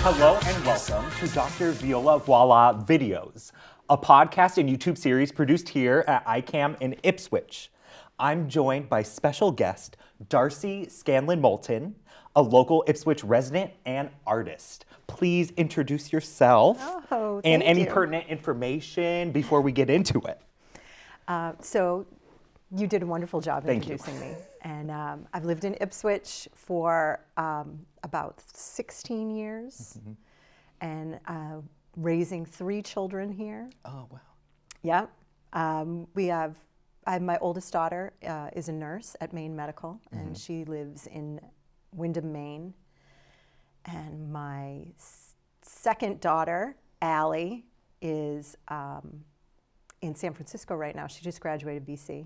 Hello and welcome to Dr. Viola Voila Videos, a podcast and YouTube series produced here at ICAM in Ipswich. I'm joined by special guest Darcy Scanlon Moulton, a local Ipswich resident and artist. Please introduce yourself and any pertinent information before we get into it. So you did a wonderful job introducing me. And I've lived in Ipswich for about 16 years and raising 3 children here. Oh, wow. Yeah. My oldest daughter is a nurse at Maine Medical, and she lives in Windham, Maine. And my second daughter, Allie, is in San Francisco right now. She just graduated BC.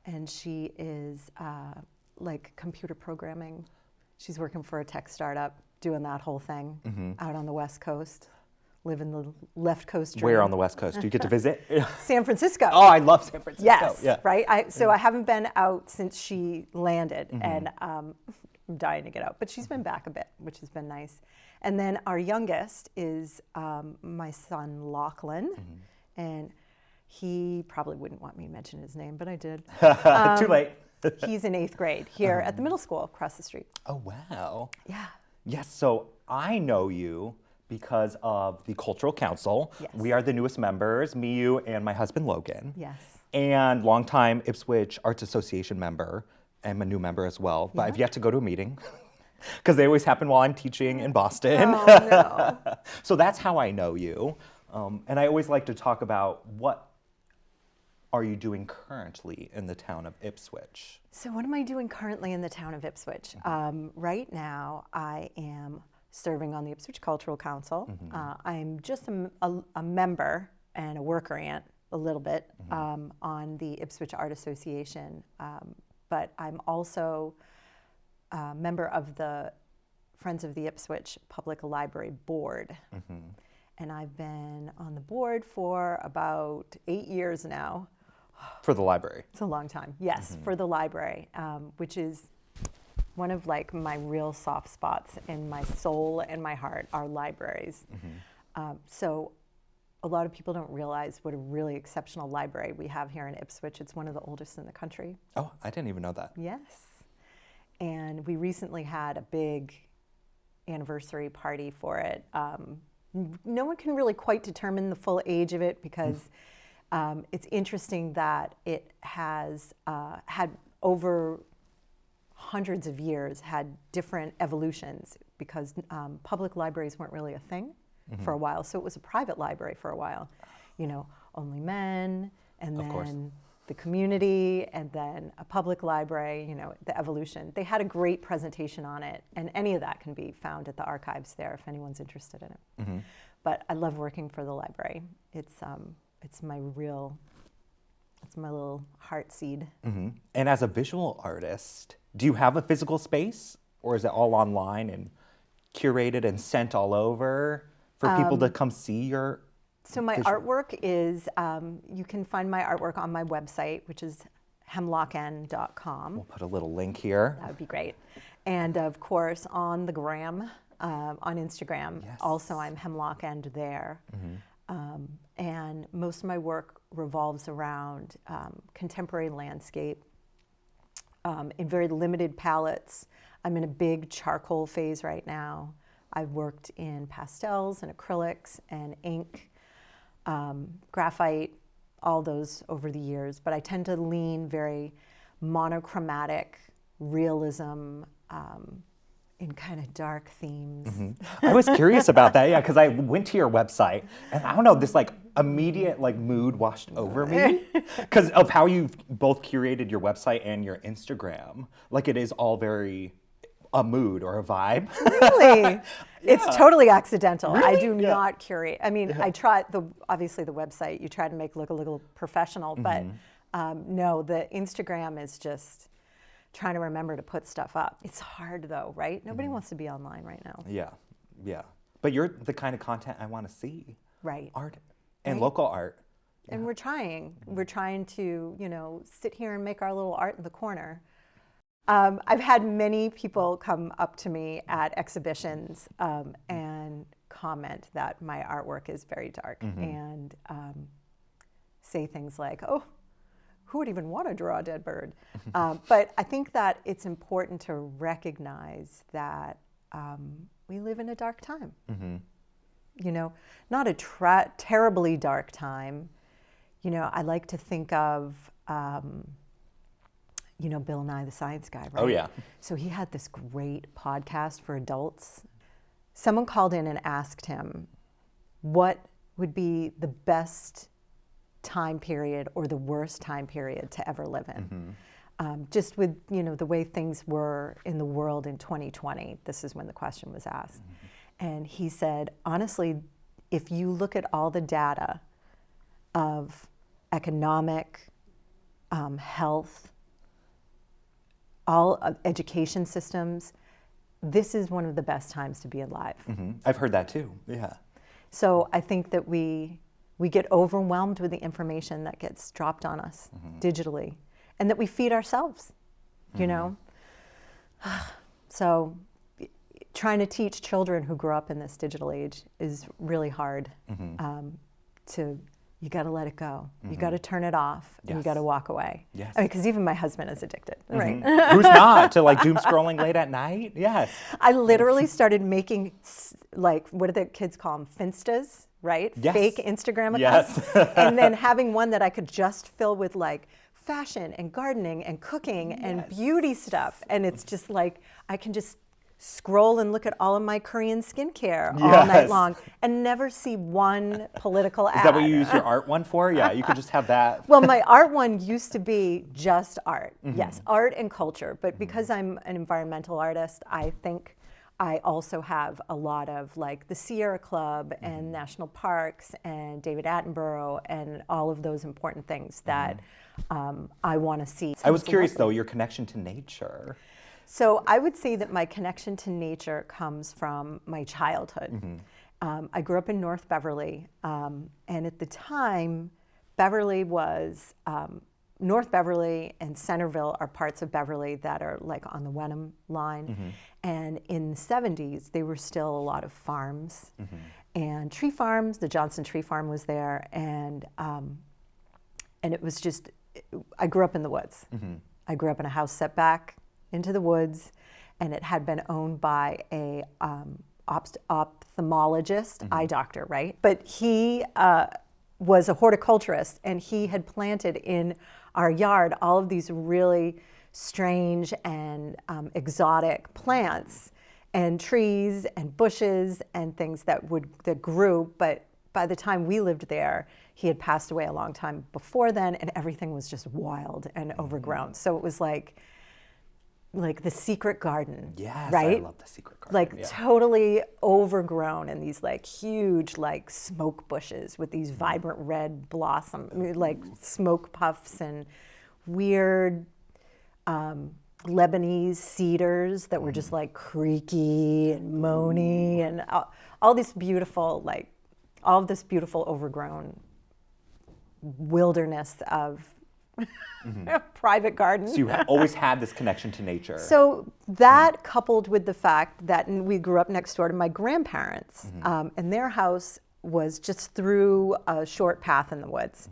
And she is like computer programming. She's working for a tech startup, doing that whole thing out on the West Coast, living the left coast dream. Where on the West Coast? Do you get to visit? San Francisco. Oh, I love San Francisco. Yes, yeah. right? So I haven't been out since she landed, and I'm dying to get out. But she's been back a bit, which has been nice. And then our youngest is my son, Lachlan, and he probably wouldn't want me to mention his name, but I did. Too late. He's in 8th grade here at the middle school across the street. Oh, wow. Yeah. Yes, so I know you because of the Cultural Council. Yes. We are the newest members, me, you, and my husband, Logan. Yes. And longtime Ipswich Arts Association member. I'm a new member as well, but I've yet to go to a meeting because they always happen while I'm teaching in Boston. Oh, no. So that's how I know you. And I always like to talk about what are you doing currently in the town of Ipswich? So what am I doing currently in the town of Ipswich? Right now, I am serving on the Ipswich Cultural Council. I'm just a member and a worker ant a little bit on the Ipswich Art Association, but I'm also a member of the Friends of the Ipswich Public Library Board. And I've been on the board for about 8 years now. For the library? It's a long time, yes, for the library, which is one of like my real soft spots in my soul and my heart, are libraries. So a lot of people don't realize what a really exceptional library we have here in Ipswich. It's one of the oldest in the country. Oh, I didn't even know that. Yes. And we recently had a big anniversary party for it. No one can really quite determine the full age of it because it's interesting that it has had over hundreds of years had different evolutions because public libraries weren't really a thing for a while. So it was a private library for a while, you know, only men, and then the community, and then a public library, you know, the evolution. They had a great presentation on it, and any of that can be found at the archives there if anyone's interested in it. But I love working for the library. It's my little heart seed. And as a visual artist, do you have a physical space, or is it all online and curated and sent all over for people to come see your? So my artwork is, you can find my artwork on my website, which is hemlockend.com. We'll put a little link here. That would be great. And of course, on the gram, on Instagram, also I'm hemlockend there. And most of my work revolves around contemporary landscape in very limited palettes. I'm in a big charcoal phase right now. I've worked in pastels and acrylics and ink, graphite, all those over the years, but I tend to lean very monochromatic realism in kind of dark themes. I was curious about that, because I went to your website and I don't know, this like immediate like mood washed over me because of how you've both curated your website and your Instagram. Like it is all very a mood or a vibe. Really? It's totally accidental. Really? I do not curate. I mean, I try, obviously the website, you try to make look a little professional, but no, the Instagram is just trying to remember to put stuff up. It's hard though, right? Nobody wants to be online right now. Yeah. But you're the kind of content I want to see. Right. Art and local art. And we're trying to, you know, sit here and make our little art in the corner. I've had many people come up to me at exhibitions and often comment that my artwork is very dark and say things like, oh, who would even want to draw a dead bird? But I think that it's important to recognize that we live in a dark time. You know, not a terribly dark time. You know, I like to think of, you know, Bill Nye the Science Guy, right? Oh, yeah. So he had this great podcast for adults. Someone called in and asked him what would be the best time period or the worst time period to ever live in. Just with, you know, the way things were in the world in 2020, this is when the question was asked. And he said, honestly, if you look at all the data of economic, health, all education systems, this is one of the best times to be alive. I've heard that too, yeah. So I think that we get overwhelmed with the information that gets dropped on us digitally, and that we feed ourselves, you know? So trying to teach children who grow up in this digital age is really hard. You got to let it go. You got to turn it off, and you got to walk away. Yes. I mean, because even my husband is addicted, right? Who's not? To like doom scrolling late at night? Yes. I literally started making, like, what do the kids call them? Finstas, right? Yes. Fake Instagram accounts. Yes. And then having one that I could just fill with like fashion and gardening and cooking and beauty stuff. And it's just like, I can just scroll and look at all of my Korean skincare all night long and never see one political ad. Is that what you use your art one for? Yeah, you could just have that. Well, my art one used to be just art. Yes, art and culture. But because I'm an environmental artist, I think I also have a lot of like the Sierra Club and national parks and David Attenborough and all of those important things that I want to see. I was curious though, your connection to nature. So I would say that my connection to nature comes from my childhood. I grew up in North Beverly, and at the time, Beverly was, North Beverly and Centerville are parts of Beverly that are like on the Wenham line. And in the 70s, they were still a lot of farms and tree farms. The Johnson Tree Farm was there, and it was just, I grew up in the woods. I grew up in a house set back into the woods, and it had been owned by a ophthalmologist, eye doctor, right? But he was a horticulturist, and he had planted in our yard all of these really strange and exotic plants and trees and bushes and things that grew. But by the time we lived there, he had passed away a long time before then, and everything was just wild and overgrown. So it was like the secret garden, Yes, right? I love the secret garden. Like totally overgrown, and these like huge like smoke bushes with these vibrant red blossom, like smoke puffs and weird Lebanese cedars that were just like creaky and moany, and all this beautiful overgrown wilderness of private garden. So you always had this connection to nature. So that coupled with the fact that we grew up next door to my grandparents, and their house was just through a short path in the woods.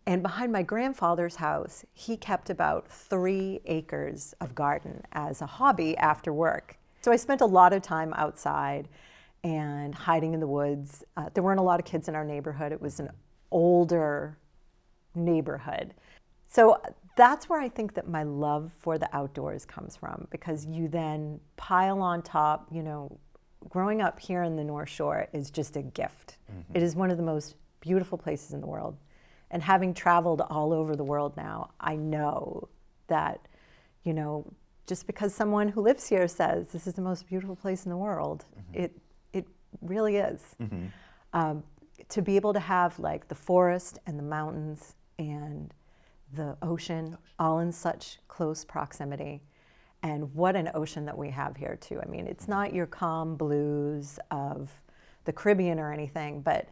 And behind my grandfather's house, he kept about 3 acres of garden as a hobby after work. So I spent a lot of time outside and hiding in the woods. There weren't a lot of kids in our neighborhood. It was an older neighborhood. So that's where I think that my love for the outdoors comes from, because you then pile on top, growing up here in the North Shore is just a gift. It is one of the most beautiful places in the world. And having traveled all over the world now, I know that, just because someone who lives here says this is the most beautiful place in the world, it really is. To be able to have like the forest and the mountains and the ocean all in such close proximity. And what an ocean that we have here too. I mean, it's not your calm blues of the Caribbean or anything, but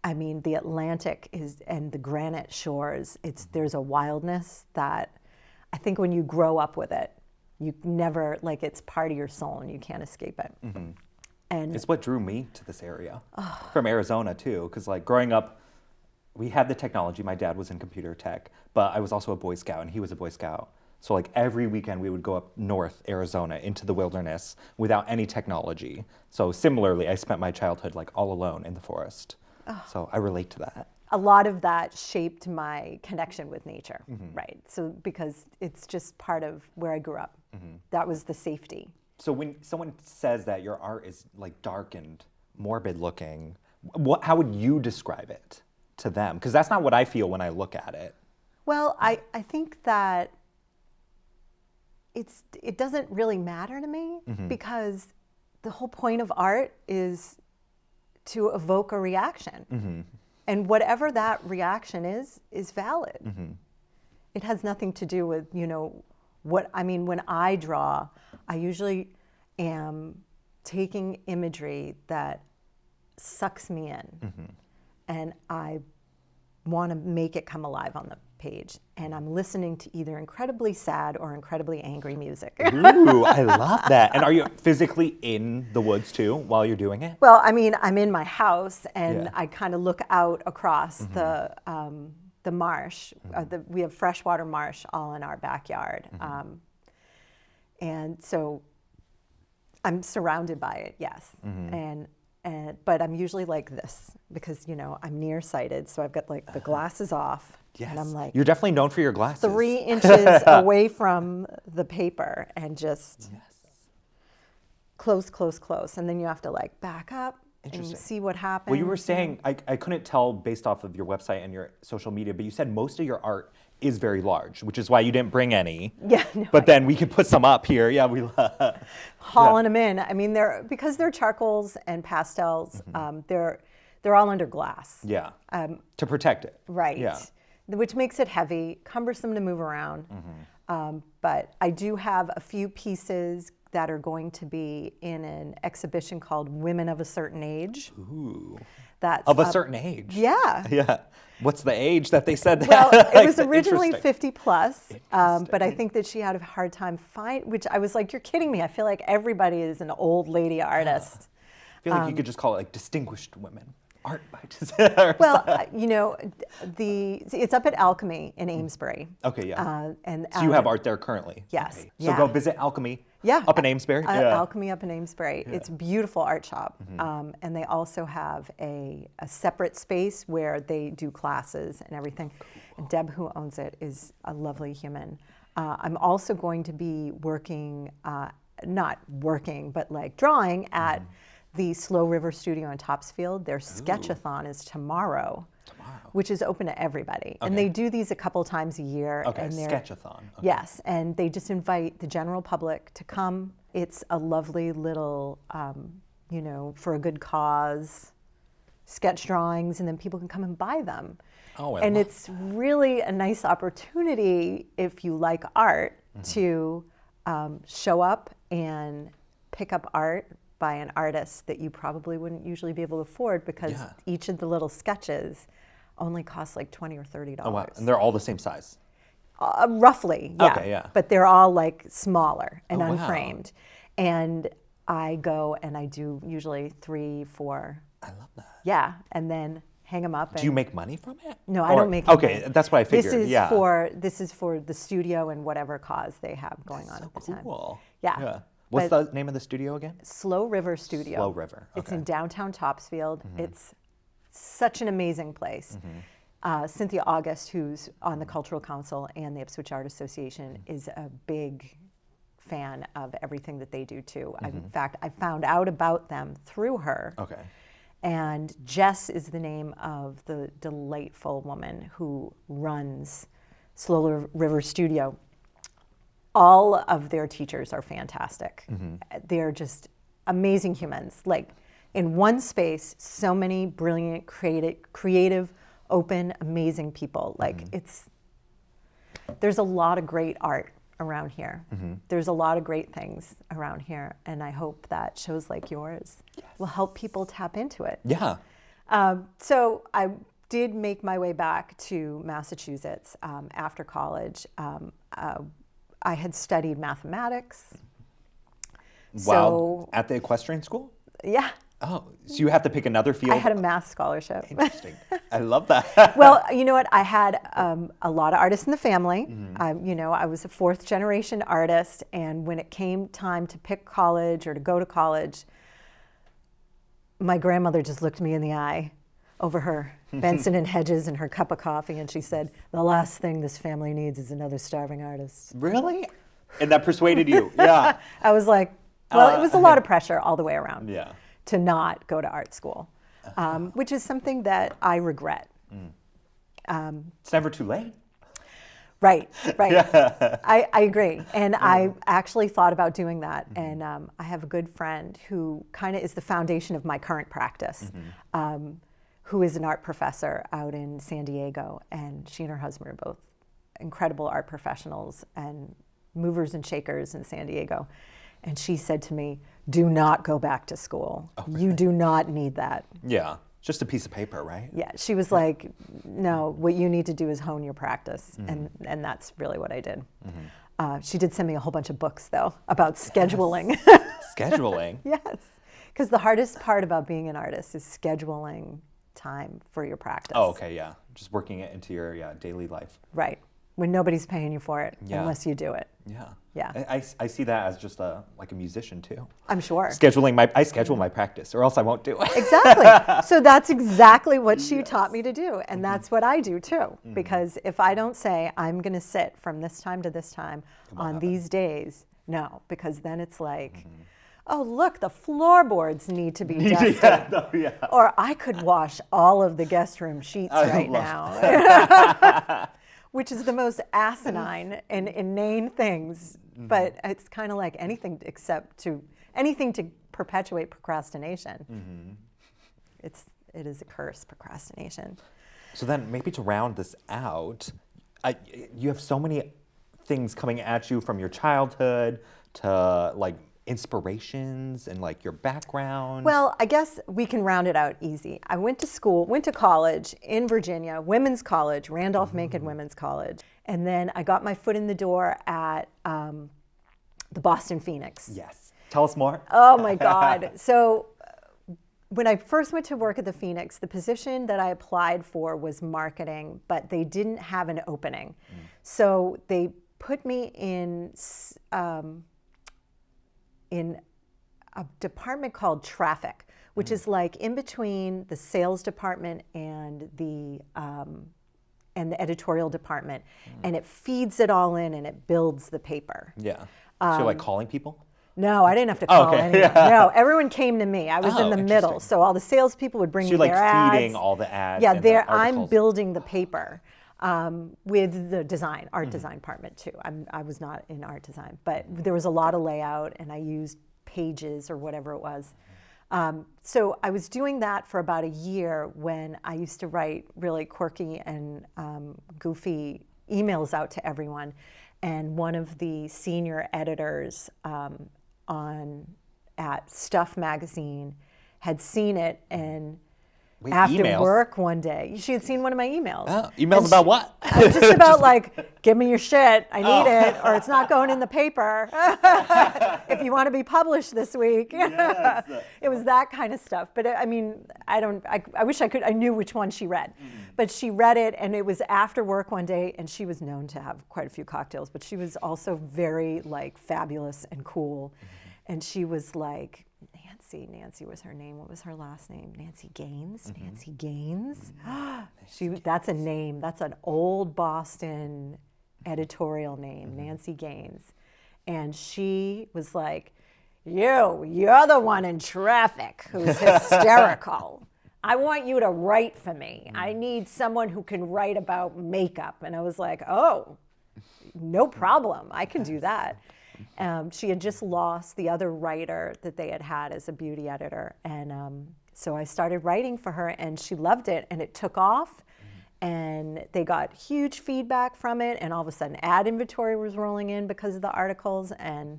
I mean, the Atlantic and the granite shores, there's a wildness that I think when you grow up with it, you never, it's part of your soul and you can't escape it. And It's what drew me to this area from Arizona too, because like growing up, we had the technology. My dad was in computer tech, but I was also a Boy Scout and he was a Boy Scout. So like every weekend we would go up north Arizona into the wilderness without any technology. So similarly, I spent my childhood like all alone in the forest. So I relate to that. a lot of that shaped my connection with nature, right? So because it's just part of where I grew up. That was the safety. So when someone says that your art is like dark and morbid looking, how would you describe it to them? Because that's not what I feel when I look at it. Well, I think that it doesn't really matter to me because the whole point of art is to evoke a reaction. And whatever that reaction is valid. It has nothing to do with, when I draw, I usually am taking imagery that sucks me in. And I want to make it come alive on the page. And I'm listening to either incredibly sad or incredibly angry music. Ooh, I love that. And are you physically in the woods too while you're doing it? Well, I mean, I'm in my house and Yeah. I kind of look out across the marsh. We have freshwater marsh all in our backyard. And so I'm surrounded by it, yes. But I'm usually like this because, I'm nearsighted. So I've got like the glasses off. Yes. And I'm like You're definitely known for your glasses. 3 inches away from the paper and just close. And then you have to like back up and see what happens. Well, you were saying, I couldn't tell based off of your website and your social media, but you said most of your art is very large, which is why you didn't bring any. Yeah, no, but then we could put some up here. Yeah, we hauling them in. I mean, because they're charcoals and pastels. They're all under glass. Yeah. To protect it. Right. Yeah. Which makes it heavy, cumbersome to move around. But I do have a few pieces that are going to be in an exhibition called Women of a Certain Age. Ooh. That's of a certain age. Yeah. Yeah. What's the age that they said that? Well, it Like, was originally interesting. 50 plus, but I think that she had a hard time which I was like, you're kidding me. I feel like everybody is an old lady artist. I feel like you could just call it like distinguished women. Art by design. Well, it's up at Alchemy in Amesbury. Okay, yeah. And So you have art there currently? Yes. Okay. So Yeah. go visit Alchemy Yeah. up in Amesbury? Yeah. Alchemy up in Amesbury. It's a beautiful art shop. And they also have a separate space where they do classes and everything. And Deb, who owns it, is a lovely human. I'm also going to be working, not working, but like drawing at the Slow River Studio in Topsfield. Their sketchathon is tomorrow, which is open to everybody. And they do these a couple times a year. Okay, and sketchathon. Okay. Yes, and they just invite the general public to come. It's a lovely little, for a good cause, sketch drawings, and then people can come and buy them. Oh, and it's really a nice opportunity if you like art to show up and pick up art by an artist that you probably wouldn't usually be able to afford because each of the little sketches only costs like $20 or $30. Oh, wow. And they're all the same size? Roughly, yeah. Okay, yeah. But they're all like smaller and Oh, wow. unframed. And I go and I do usually 3, 4. I love that. Yeah, and then hang them up. Do you make money from it? No, I don't make any Okay, money. that's what I figured. This is for the studio and whatever cause they have going on at the time. Cool. Yeah. What's But- the name of the studio again? Slow River Studio. Slow River, It's okay. in downtown Topsfield. It's such an amazing place. Cynthia August, who's on the Cultural Council and the Ipswich Art Association, is a big fan of everything that they do too. In fact, I found out about them through her. Okay. And Jess is the name of the delightful woman who runs Slow River Studio. All of their teachers are fantastic. They're just amazing humans. Like in one space, so many brilliant, creative, open, amazing people. Like there's a lot of great art around here. There's a lot of great things around here. And I hope that shows like yours will help people tap into it. Yeah. So I did make my way back to Massachusetts after college. I had studied mathematics. Wow. At the equestrian school? Yeah. Oh, so you have to pick another field? I had a math scholarship. Interesting. I love that. Well, you know what? I had a lot of artists in the family. I was a fourth generation artist, and when it came time to pick college or to go to college, my grandmother just looked me in the eye over her Benson and Hedges and her cup of coffee, and she said, "The last thing this family needs is another starving artist." Really? And that persuaded you? Yeah. I was like, well, it was a lot of pressure all the way around. Yeah. To not go to art school, which is something that I regret. It's never too late. Right. Yeah. I agree. And I actually thought about doing that. And I have a good friend who kind of is the foundation of my current practice, who is an art professor out in San Diego. And she and her husband are both incredible art professionals and movers and shakers in San Diego. And she said to me, "Do not go back to school. Oh, really? You do not need that." Yeah, just a piece of paper, right? Yeah, she was like, "No, what you need to do is hone your practice." And that's really what I did. She did send me a whole bunch of books, though, about scheduling. Scheduling? Yes, because the hardest part about being an artist is scheduling time for your practice. Oh, okay, yeah. Just working it into your daily life. Right, when nobody's paying you for it, unless you do it. Yeah. Yeah. I see that as just like a musician too. I'm sure. I schedule my practice or else I won't do it. Exactly. So that's exactly what she taught me to do. And that's what I do too. Because if I don't say I'm going to sit from this time to this time on these days, no, because then it's like, oh, look, the floorboards need to be dusted. Or I could wash all of the guest room sheets right now. Which is the most asinine and inane things, but it's kind of like anything to perpetuate procrastination. It is a curse, procrastination. So then maybe to round this out, you have so many things coming at you from your childhood to like inspirations and like your background. Well, I guess we can round it out easy. I went to college in Virginia, women's college, Randolph-Macon Women's College. And then I got my foot in the door at the Boston Phoenix. Yes. Tell us more. Oh my God. So when I first went to work at the Phoenix, the position that I applied for was marketing, but they didn't have an opening. So they put me in a department called traffic, which is like in between the sales department and the editorial department, and it feeds it all in and it builds the paper. Yeah. So you're like calling people? No, I didn't have to call anyone. No, everyone came to me. I was in the middle, so all the salespeople would bring me their ads. So you're like feeding all the ads. Yeah, and the I'm building the paper. With the art design department too. I was not in art design, but there was a lot of layout and I used Pages or whatever it was. So I was doing that for about a year when I used to write really quirky and goofy emails out to everyone. And one of the senior editors at Stuff magazine had seen it and after emails? Work one day. She had seen one of my emails. Oh, emails about what? Just about like, give me your shit, I need it, or it's not going in the paper. If you want to be published this week. Yes. It was that kind of stuff. But I mean, I wish I knew which one she read. But she read it, and it was after work one day, and she was known to have quite a few cocktails, but she was also very like fabulous and cool. And she was like, Nancy was her name. What was her last name? Nancy Gaines? Nancy Gaines? That's a name. That's an old Boston editorial name, Nancy Gaines. And she was like, you're the one in traffic who's hysterical. I want you to write for me. I need someone who can write about makeup. And I was like, oh, no problem. I can do that. She had just lost the other writer that they had as a beauty editor. And so I started writing for her, and she loved it, and it took off. And they got huge feedback from it, and all of a sudden ad inventory was rolling in because of the articles. And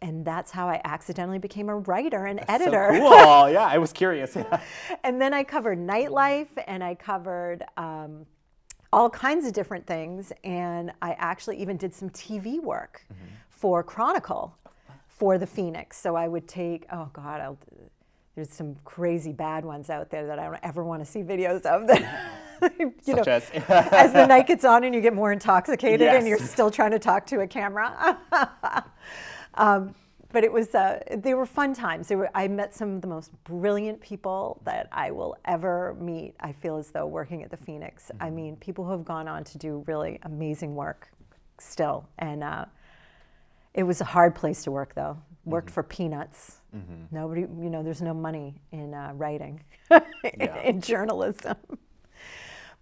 that's how I accidentally became a writer and editor. So cool. Yeah, I was curious. And then I covered nightlife, and I covered all kinds of different things, and I actually even did some TV work for Chronicle for the Phoenix. So I would take, there's some crazy bad ones out there that I don't ever want to see videos of. That, Such as? as the night gets on and you get more intoxicated Yes. and you're still trying to talk to a camera. But it was, they were fun times. I met some of the most brilliant people that I will ever meet, I feel as though, working at the Phoenix. I mean, people who have gone on to do really amazing work still. And it was a hard place to work, though. Worked for peanuts. Nobody, there's no money in writing, in journalism.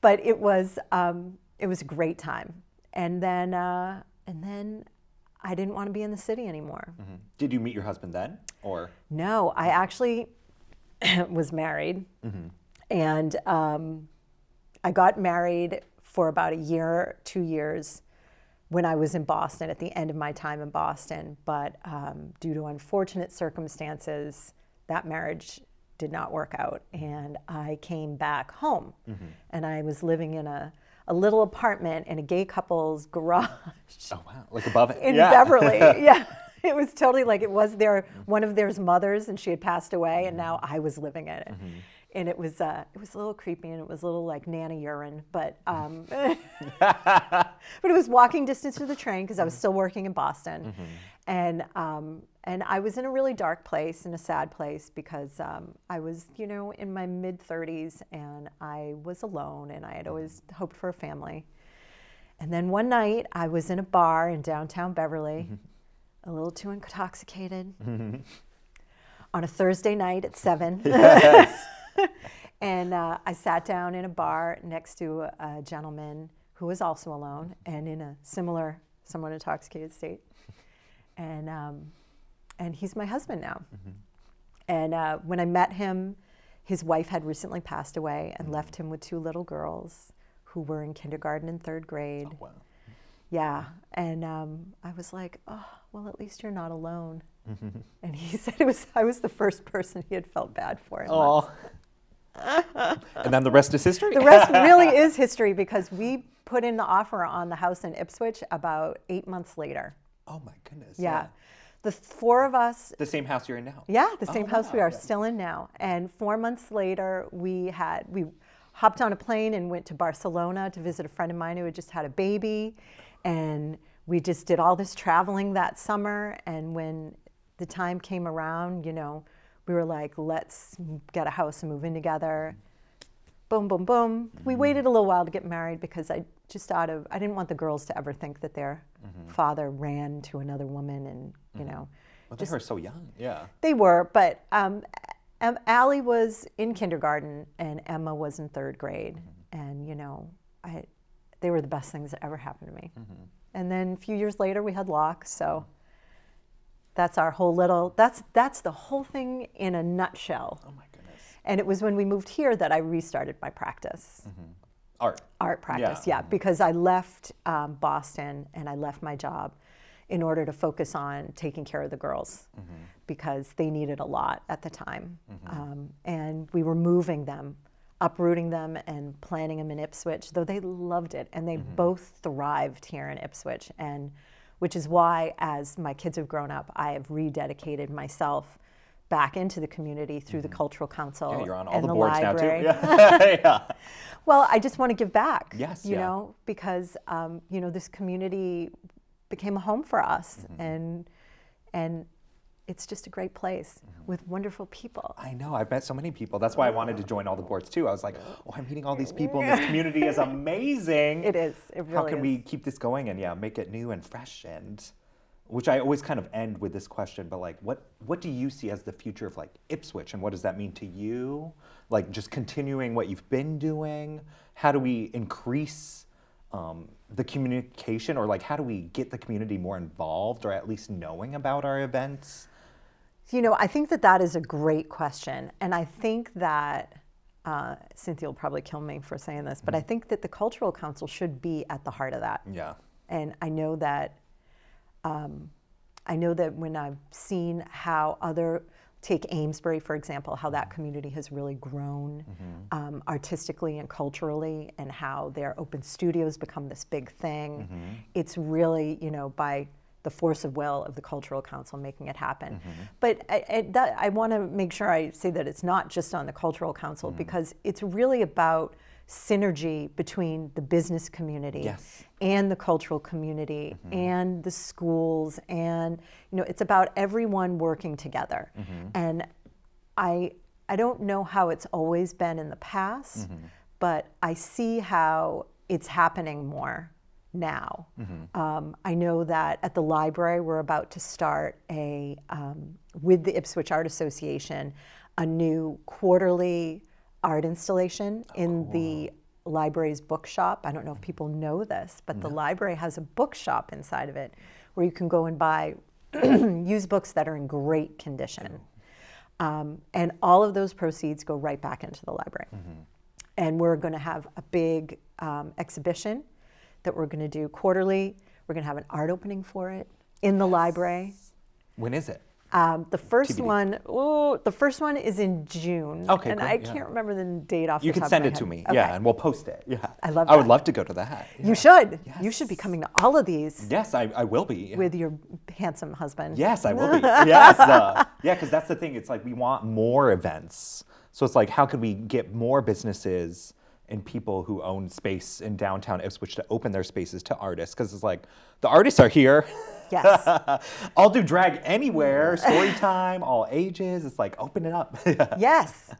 But it was a great time. And then I didn't want to be in the city anymore. Did you meet your husband then, or? No, I actually was married, and I got married for about a year, 2 years, when I was in Boston, at the end of my time in Boston. But due to unfortunate circumstances, that marriage did not work out, and I came back home, and I was living in a little apartment in a gay couple's garage. Oh wow, like above it? In Beverly, yeah. It was totally like it was one of their mothers, and she had passed away, and now I was living in it. And it was a little creepy, and it was a little like Nana urine, but but it was walking distance to the train because I was still working in Boston, and I was in a really dark place, in a sad place, because I was in my mid-30s, and I was alone, and I had always hoped for a family. And then one night I was in a bar in downtown Beverly, a little too intoxicated, on a Thursday night at 7. And I sat down in a bar next to a gentleman who was also alone and in a similar, somewhat intoxicated state. And he's my husband now. And when I met him, his wife had recently passed away and left him with 2 little girls who were in kindergarten and 3rd grade. Oh, wow. Yeah, and I was like, oh, well, at least you're not alone. And he said I was the first person he had felt bad for in months. And then the rest is history? The rest really is history, because we put in the offer on the house in Ipswich about 8 months later. Oh my goodness. Yeah. The 4 of us. The same house you're in now? Yeah, the same house we are Yeah. still in now. And 4 months later, we hopped on a plane and went to Barcelona to visit a friend of mine who had just had a baby. And we just did all this traveling that summer. And when the time came around, we were like, let's get a house and move in together. Boom, boom, boom. We waited a little while to get married because I didn't want the girls to ever think that their father ran to another woman and, Well, they were so young, yeah. They were, but Allie was in kindergarten and Emma was in 3rd grade. And, they were the best things that ever happened to me. And then a few years later, we had Locke, so that's our whole little, that's the whole thing in a nutshell. Oh my goodness. And it was when we moved here that I restarted my practice. Art practice, yeah, because I left Boston and I left my job in order to focus on taking care of the girls because they needed a lot at the time. And we were moving them, uprooting them and planting them in Ipswich, though they loved it. And they both thrived here in Ipswich. And which is why, as my kids have grown up, I have rededicated myself back into the community through the Cultural Council Yeah, you're on all and the the boards library. now too. Yeah. Well, I just want to give back. Yes, you know, because this community became a home for us, and it's just a great place with wonderful people. I know, I've met so many people. That's why I wanted to join all the boards too. I was like, oh, I'm meeting all these people, and this community is amazing. It is, it really is. How can we keep this going and make it new and fresh? And which I always kind of end with this question, but like, what do you see as the future of like Ipswich, and what does that mean to you? Like just continuing what you've been doing? How do we increase the communication, or like how do we get the community more involved, or at least knowing about our events? I think that is a great question. And I think that, Cynthia will probably kill me for saying this, but I think that the Cultural Council should be at the heart of that. Yeah. And I know that when I've seen how take Amesbury, for example, how that community has really grown artistically and culturally, and how their open studios become this big thing. It's really, by the force of will of the Cultural Council making it happen. But I want to make sure I say that it's not just on the Cultural Council, because it's really about synergy between the business community and the cultural community and the schools, and it's about everyone working together. And I don't know how it's always been in the past, but I see how it's happening more now. I know that at the library we're about to start with the Ipswich Art Association, a new quarterly art installation in the library's bookshop. I don't know if people know this, but the library has a bookshop inside of it where you can go and buy used books that are in great condition. And all of those proceeds go right back into the library. And we're going to have a big exhibition that we're going to do quarterly. We're going to have an art opening for it in the library. When is it? The first TBD. the first one is in June. Okay, and great, I can't remember the date off the top of my head. You can send it to me, and we'll post it. Yeah, I love I would that. love to go to that. You should. You should be coming to all of these. Yes, I will be. With your handsome husband. Yes, I will be. Yes, because that's the thing. It's like we want more events. So it's like, how could we get more businesses and people who own space in downtown Ipswich to open their spaces to artists? Because it's like, the artists are here. Yes. I'll do drag anywhere, story time, all ages. It's like, open it up. Yes.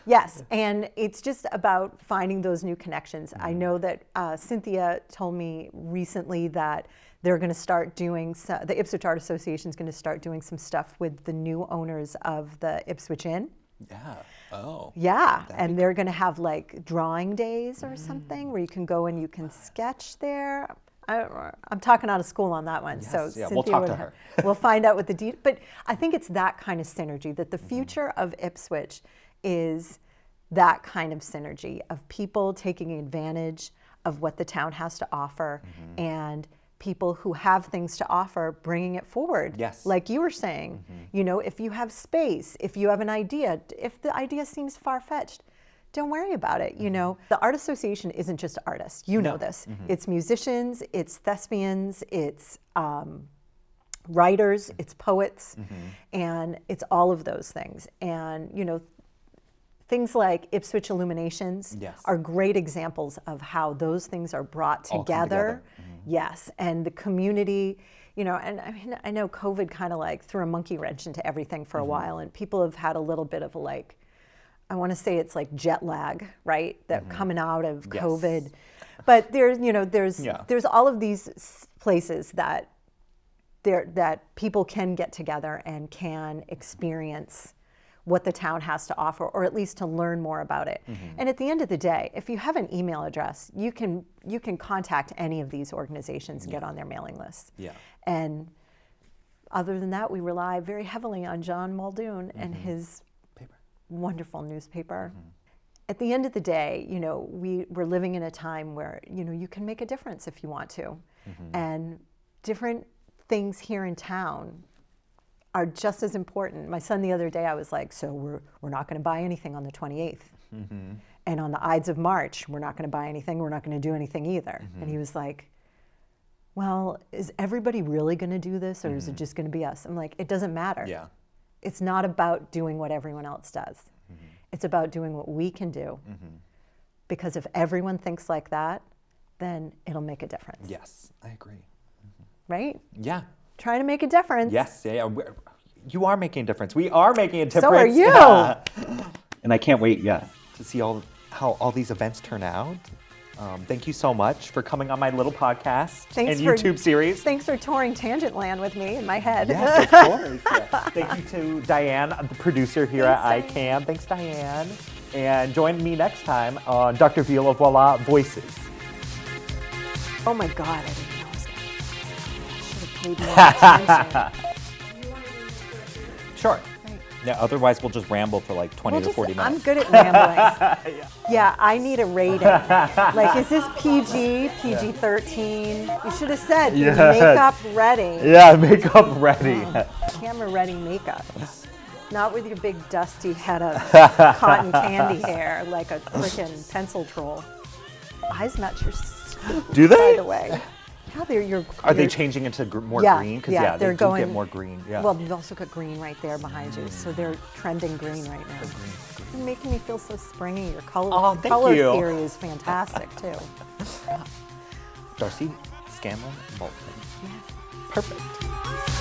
Yes, and it's just about finding those new connections. I know that Cynthia told me recently that they're going to start doing, the Ipswich Art Association is going to start doing some stuff with the new owners of the Ipswich Inn. Yeah. Oh. Yeah, and they're going to have like drawing days or something where you can go and you can sketch there. I'm talking out of school on that one. Yes, So yeah, Cynthia we'll talk to her. We'll find out what the but I think it's that kind of synergy, that the future of Ipswich is that kind of synergy of people taking advantage of what the town has to offer and people who have things to offer bringing it forward. Yes. Like you were saying, if you have space, if you have an idea, if the idea seems far-fetched, don't worry about it. The Art Association isn't just artists. You know this. It's musicians, it's thespians, it's writers, it's poets, and it's all of those things. And, things like Ipswich Illuminations are great examples of how those things are brought together. Yes, and the community, and I mean, I know COVID kind of like threw a monkey wrench into everything for a while, and people have had a little bit of I want to say it's like jet lag, right? That coming out of COVID. But there's all of these places that people can get together and can experience what the town has to offer, or at least to learn more about it. And at the end of the day, if you have an email address, you can contact any of these organizations and get on their mailing lists. Yeah. And other than that, we rely very heavily on John Muldoon and his wonderful newspaper. At the end of the day, we're living in a time where, you can make a difference if you want to. And different things here in town are just as important. My son the other day, I was like, so we're not going to buy anything on the 28th. And on the Ides of March, we're not going to buy anything. We're not going to do anything either. And he was like, well, is everybody really going to do this, or is it just going to be us? I'm like, it doesn't matter. Yeah. It's not about doing what everyone else does. It's about doing what we can do. Because if everyone thinks like that, then it'll make a difference. Yes, I agree. Right? Yeah. Trying to make a difference. Yes, yeah. You are making a difference. We are making a difference. So are you. Yeah. And I can't wait, to see how all these events turn out. Thank you so much for coming on my little podcast and YouTube series. Thanks for touring Tangent Land with me in my head. Yes, of course. Yeah. Thank you to Diane, the producer here at Thanks, ICAM. Thanks, Diane. And join me next time on Dr. Viola Voila Voices. Oh my God, I didn't know I was going to. I should have paid more attention. Sure. Yeah, otherwise we'll just ramble for like 20 to 40 minutes. I'm good at rambling. Yeah, I need a rating. Like, is this PG, PG-13? You should have said makeup ready. Yeah, makeup ready. Camera ready makeup. Not with your big dusty head of cotton candy hair like a freaking pencil troll. Eyes match your suit, Do they? by the way. Yeah, you're. Are they changing into more Yeah, green? Because yeah, they they're do going. get more green. Yeah. Well, you've also got green right there behind you, so they're trending green right now. You're making me feel so springy. Your color you. theory is fantastic too. Darcy, Scanlon, Moulton. Yes. Perfect.